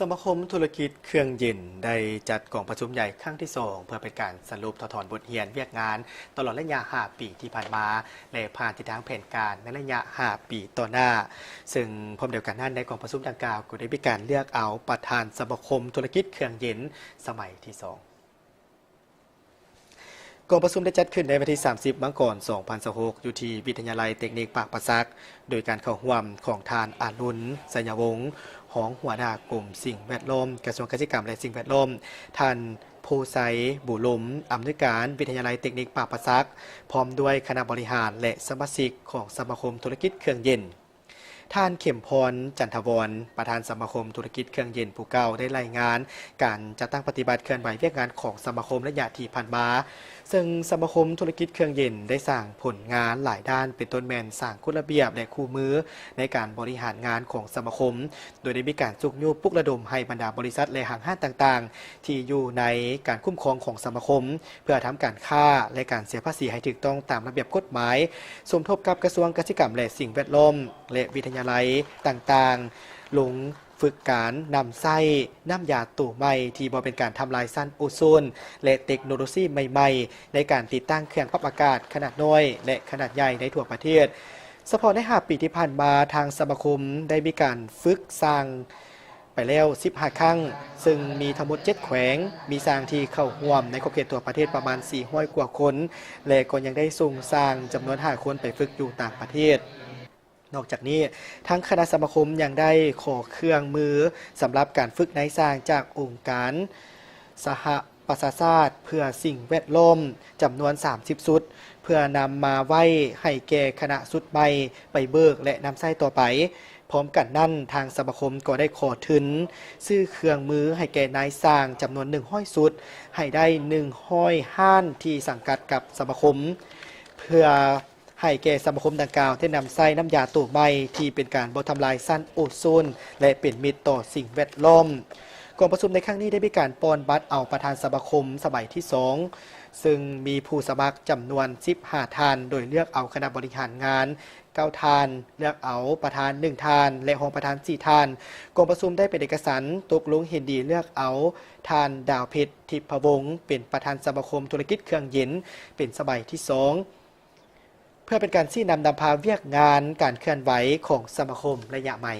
สมาคมธุรกิจเครื่องเย็นได้จัดกองประชุมใหญ่ครั้งที่2เพื่อเป็นการสรุปถอดบทเรียนเวียกงานตลอดระยะ5 ปีที่ผ่านมาและผ่านทิศทางแผนการในระยะ5 ปีต่อหน้าซึ่งพร้อมเดียวกันนั้นในกองประชุมดังกล่าวก็ได้มีการเลือกเอาประธานสมาคมธุรกิจเครื่องเย็นสมัยที่2กองประชุมได้จัดขึ้นในวันที่30 มังกร 2026อยู่ที่วิทยาลัยเทคนิคปากปราซักโดยการเข้าร่วมของทานอารุณสัญญวงศ์ของหัวหน้ากลุ่มสิ่งแวดล้อมกระทรวงเกษตรกรรมและสิ่งแวดล้อมท่านภูไซบุหลุมอำนวยการวิทยาลัยเทคนิคปากปราซักพร้อมด้วยคณะบริหารและสมาชิกของสมาคมธุรกิจเครื่องเย็นท่านเข็มพรจันทวรประธานสมาคมธุรกิจเครื่องเย็นผู้เก่าได้รายงานการจัดตั้งปฏิบัติเคลื่อนไหวเวียกงานของสมาคมระยะที่ผ่านมาซึ่งสมาคมธุรกิจเครื่องเย็นได้สร้างผลงานหลายด้านเป็นต้นแมนสร้างกฎระเบียบและคู่มือในการบริหารงานของสมาคมโดยได้มีการจุกยูปลุกระดมให้บรรดาบริษัทและห้างห้างต่างๆที่อยู่ในการคุ้มครองของสมาคมเพื่อทำการค้าและการเสียภาษีให้ถูกต้องตามระเบียบกฎหมายสมทบกับกระทรวงเกษตรกรรมและสิ่งแวดล้อมและวิทยาลัยต่างๆลงฝึกการนำไส้น้ำยาตู่ใหม่ที่บ่เป็นการทำลายสั้นโอโซนและเทคโนโลยีใหม่ๆในการติดตั้งเครื่องปรับอากาศขนาดน้อยและขนาดใหญ่ในทั่วประเทศเฉพาะใน5 ปีที่ผ่านมาทางสมาคมได้มีการฝึกสร้างไปแล้ว15 ครั้งซึ่งมีทั้งหมด7 แขวงมีสร้างที่เข้าร่วมในขอบเขตทั่วประเทศประมาณ400 กว่าคนและก็ยังได้ส่งสร้างจำนวน5 คนไปฝึกอยู่ต่างประเทศนอกจากนี้ทั้งคณะสมาคมยังได้ขอเครื่องมือสำหรับการฝึกนายสร้างจากองค์การสหประชาชาติเพื่อสิ่งแวดล้อมจำนวน30 ชุดเพื่อนำมาไว้ให้แก่คณะชุดใหม่ไปเบิกและนำใช้ต่อไปพร้อมกันนั้นทางสมาคมก็ได้ขอทุนซื้อเครื่องมือให้แก่นายสร้างจำนวน100 ชุดให้ได้100 ห้านที่สังกัดกับสมาคมเพื่อให้แก่สมาคมดังกล่าวที่นำใส่น้ำยาตู่ใหม่ที่เป็นการบ่ทำลายสั้นโอโซนและเป็นมิตรต่อสิ่งแวดล้อมกองประชุมในครั้งนี้ได้มีการป้อนบัตรเอาประธานสมาคมสมัยที่2ซึ่งมีผู้สมัครจำนวน15 ท่านโดยเลือกเอาคณะบริหารงาน9 ท่านเลือกเอาประธาน1 ท่านและรองประธาน4 ท่านกองประชุมได้เป็นเอกสารตกลงเห็นดีเลือกเอาท่านดาวเพชรทิพวงศ์เป็นประธานสมาคมธุรกิจเครื่องเย็นเป็นสมัยที่2เพื่อเป็นการชี้นำพาเวียกงานการเคลื่อนไหวของสมาคมระยะใหม่